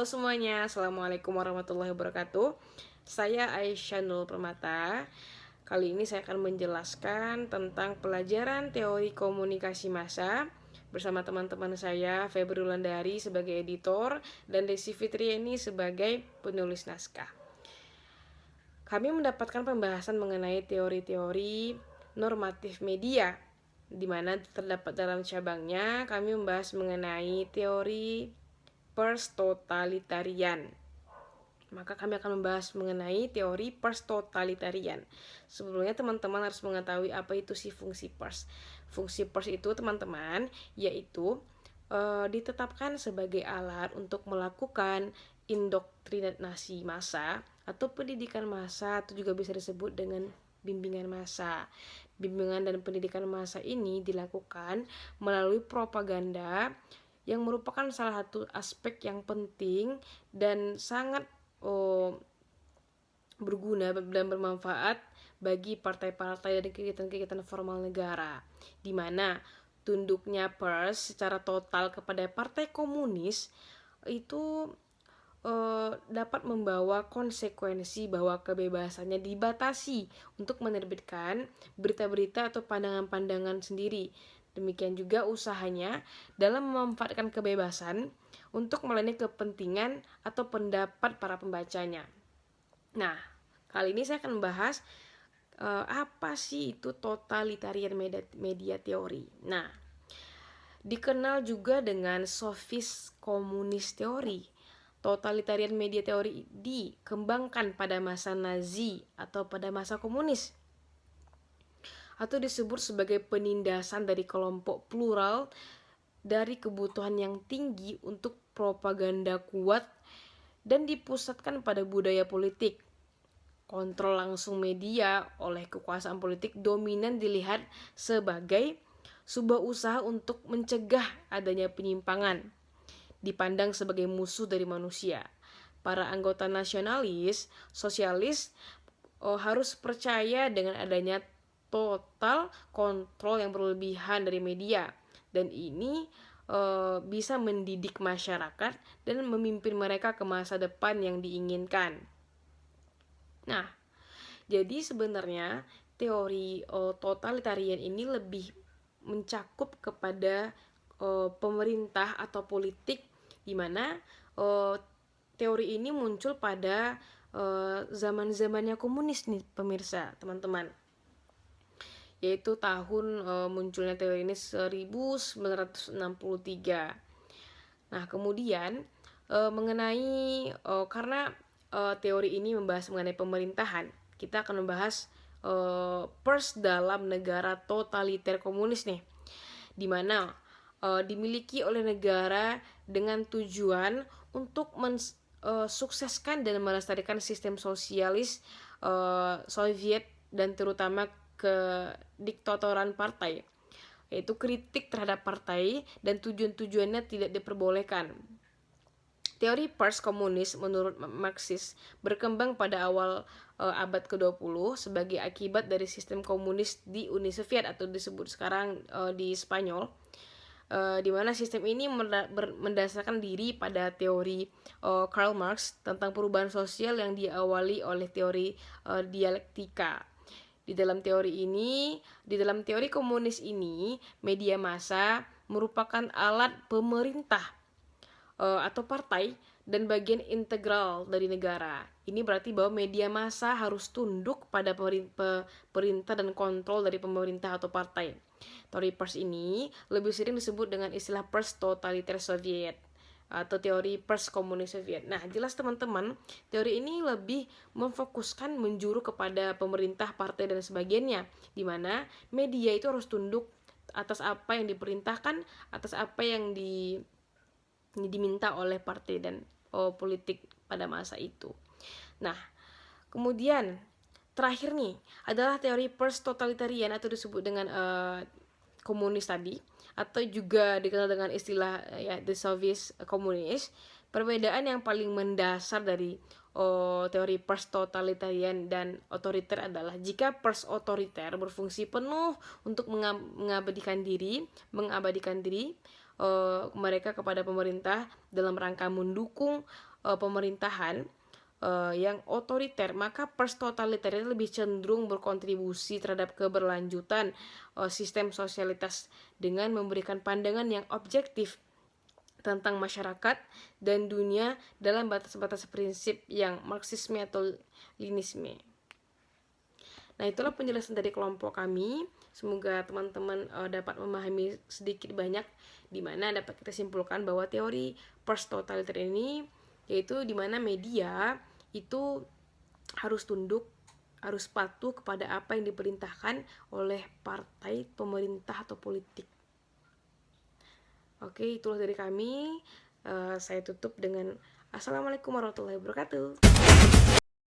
Halo semuanya, Assalamualaikum warahmatullahi wabarakatuh. Saya Aisyah Nurul Permata. Kali ini saya akan menjelaskan tentang pelajaran teori komunikasi massa bersama teman-teman saya, Febri Wulandari sebagai editor dan Desi Fitriani sebagai penulis naskah. Kami mendapatkan pembahasan mengenai teori-teori normatif media, di mana terdapat dalam cabangnya kami membahas mengenai teori pers totalitarian. Maka kami akan membahas mengenai teori pers totalitarian. Sebelumnya teman-teman harus mengetahui apa itu si fungsi pers. Fungsi pers itu teman-teman yaitu ditetapkan sebagai alat untuk melakukan indoktrinasi massa atau pendidikan massa, atau juga bisa disebut dengan bimbingan massa. Bimbingan dan pendidikan massa ini dilakukan melalui propaganda yang merupakan salah satu aspek yang penting dan sangat berguna dan bermanfaat bagi partai-partai dan kegiatan-kegiatan formal negara, di mana tunduknya pers secara total kepada partai komunis itu dapat membawa konsekuensi bahwa kebebasannya dibatasi untuk menerbitkan berita-berita atau pandangan-pandangan sendiri. Demikian juga usahanya dalam memanfaatkan kebebasan untuk melayani kepentingan atau pendapat para pembacanya. Nah, kali ini saya akan membahas apa sih itu totalitarian media teori. Nah, dikenal juga dengan sofis komunis teori. Totalitarian media teori dikembangkan pada masa Nazi atau pada masa komunis, atau disebut sebagai penindasan dari kelompok plural dari kebutuhan yang tinggi untuk propaganda kuat dan dipusatkan pada budaya politik. Kontrol langsung media oleh kekuasaan politik dominan dilihat sebagai sebuah usaha untuk mencegah adanya penyimpangan, dipandang sebagai musuh dari manusia. Para anggota nasionalis, sosialis harus percaya dengan adanya total kontrol yang berlebihan dari media, dan ini bisa mendidik masyarakat dan memimpin mereka ke masa depan yang diinginkan. Nah, jadi sebenarnya teori totalitarian ini lebih mencakup kepada pemerintah atau politik, di mana teori ini muncul pada zaman-zamannya komunis nih pemirsa, teman-teman. Yaitu tahun munculnya teori ini 1963. Nah, kemudian mengenai karena teori ini membahas mengenai pemerintahan, kita akan membahas pers dalam negara totaliter komunis nih, di mana dimiliki oleh negara dengan tujuan untuk mensukseskan dan melestarikan sistem sosialis Soviet dan terutama kediktatoran partai, yaitu kritik terhadap partai dan tujuan-tujuannya tidak diperbolehkan. Teori pers komunis menurut Marxis berkembang pada awal abad ke-20 sebagai akibat dari sistem komunis di Uni Soviet atau disebut sekarang di Spanyol, di mana sistem ini mendasarkan diri pada teori Karl Marx tentang perubahan sosial yang diawali oleh teori dialektika. Di dalam teori komunis ini, media massa merupakan alat pemerintah atau partai dan bagian integral dari negara. Ini berarti bahwa media massa harus tunduk pada perintah dan kontrol dari pemerintah atau partai. Teori pers ini lebih sering disebut dengan istilah pers totaliter Soviet atau teori pers komunis Soviet. Nah, jelas teman-teman, teori ini lebih memfokuskan menjuru kepada pemerintah, partai dan sebagainya, di mana media itu harus tunduk atas apa yang diperintahkan, atas apa yang diminta oleh partai dan politik pada masa itu. Nah, kemudian terakhir nih adalah teori pers totalitarian atau disebut dengan komunis tadi, atau juga dikenal dengan istilah the Soviet komunis. Perbedaan yang paling mendasar dari teori pers totalitarian dan otoriter adalah jika pers otoriter berfungsi penuh untuk mengabadikan diri mereka kepada pemerintah dalam rangka mendukung pemerintahan yang otoriter, maka pers totaliter itu lebih cenderung berkontribusi terhadap keberlanjutan sistem sosialitas dengan memberikan pandangan yang objektif tentang masyarakat dan dunia dalam batas-batas prinsip yang Marxisme atau Leninisme. Nah, itulah penjelasan dari kelompok kami. Semoga teman-teman dapat memahami sedikit banyak, di mana dapat kita simpulkan bahwa teori pers totaliter ini yaitu di mana media itu harus tunduk, harus patuh kepada apa yang diperintahkan oleh partai, pemerintah, atau politik. Oke, itulah dari kami. Saya tutup dengan Assalamualaikum warahmatullahi wabarakatuh.